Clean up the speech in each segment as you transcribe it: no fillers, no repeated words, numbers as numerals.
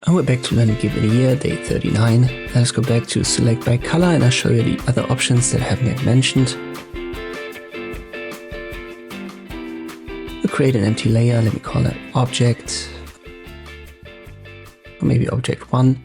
And we're back to learning Gimp in a year, day 39. Let's go back to select by color and I'll show you the other options that I haven't yet mentioned. We'll create an empty layer, let me call it object, or maybe object 1.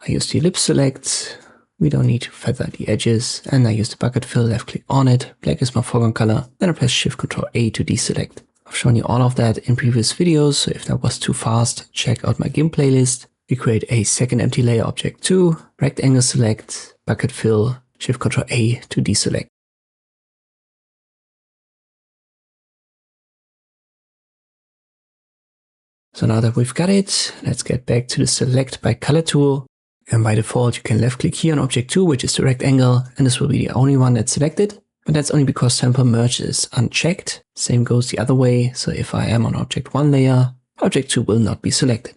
I use the ellipse select, we don't need to feather the edges, and I use the bucket fill, left click on it, black is my foreground color, then I press Shift Ctrl A to deselect. I've shown you all of that in previous videos, so if that was too fast, check out my Gimp playlist. We create a second empty layer, object 2, rectangle select, bucket fill, Shift Ctrl A to deselect. So now that we've got it, let's get back to the select by color tool. And by default, you can left click here on object 2, which is the rectangle, and this will be the only one that's selected. But that's only because sample merge is unchecked. Same goes the other way. So if I am on object 1 layer, object 2 will not be selected.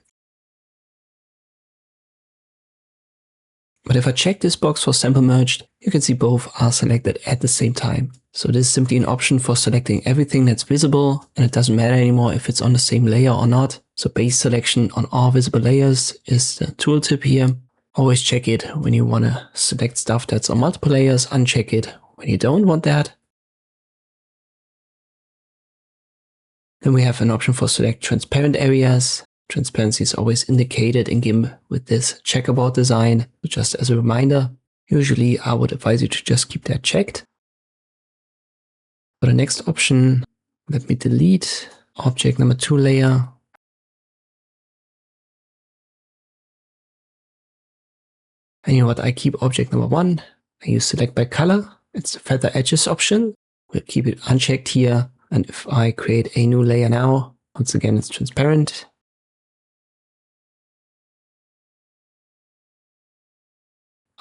But if I check this box for sample merged, you can see both are selected at the same time. So this is simply an option for selecting everything that's visible, and it doesn't matter anymore if it's on the same layer or not. So base selection on all visible layers is the tooltip here. Always check it when you want to select stuff that's on multiple layers, uncheck it when you don't want that. Then we have an option for select transparent areas. Transparency is always indicated in Gimp with this checkerboard design. So just as a reminder, usually I would advise you to just keep that checked. For the next option, let me delete object number 2 layer. And you know what, I keep object number 1. I use select by color. It's the feather edges option. We'll keep it unchecked here. And if I create a new layer now, once again, it's transparent.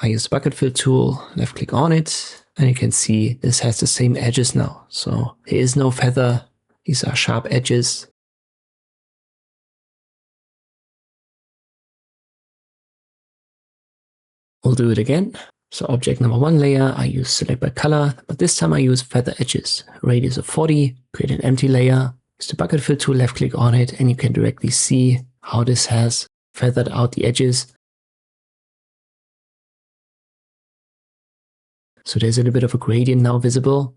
I use the bucket fill tool, left click on it, and you can see this has the same edges now. So there is no feather. These are sharp edges. We'll do it again. So object number 1 layer, I use select by color, but this time I use feather edges. Radius of 40, create an empty layer, use the bucket fill tool, left click on it, and you can directly see how this has feathered out the edges. So there's a little bit of a gradient now visible.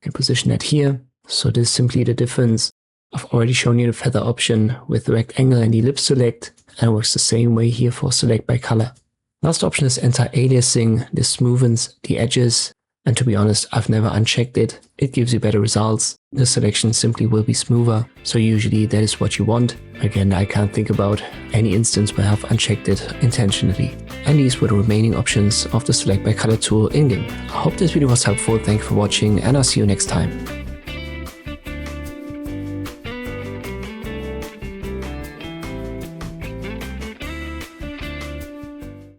And position that here. So this is simply the difference. I've already shown you the feather option with the rectangle and the ellipse select, and it works the same way here for select by color. Last option is anti-aliasing. This smoothens the edges, and to be honest, I've never unchecked it. It gives you better results. The selection simply will be smoother, so usually that is what you want. Again, I can't think about any instance where I've unchecked it intentionally. And these were the remaining options of the select by color tool in Gimp. I hope this video was helpful. Thank you for watching, and I'll see you next time.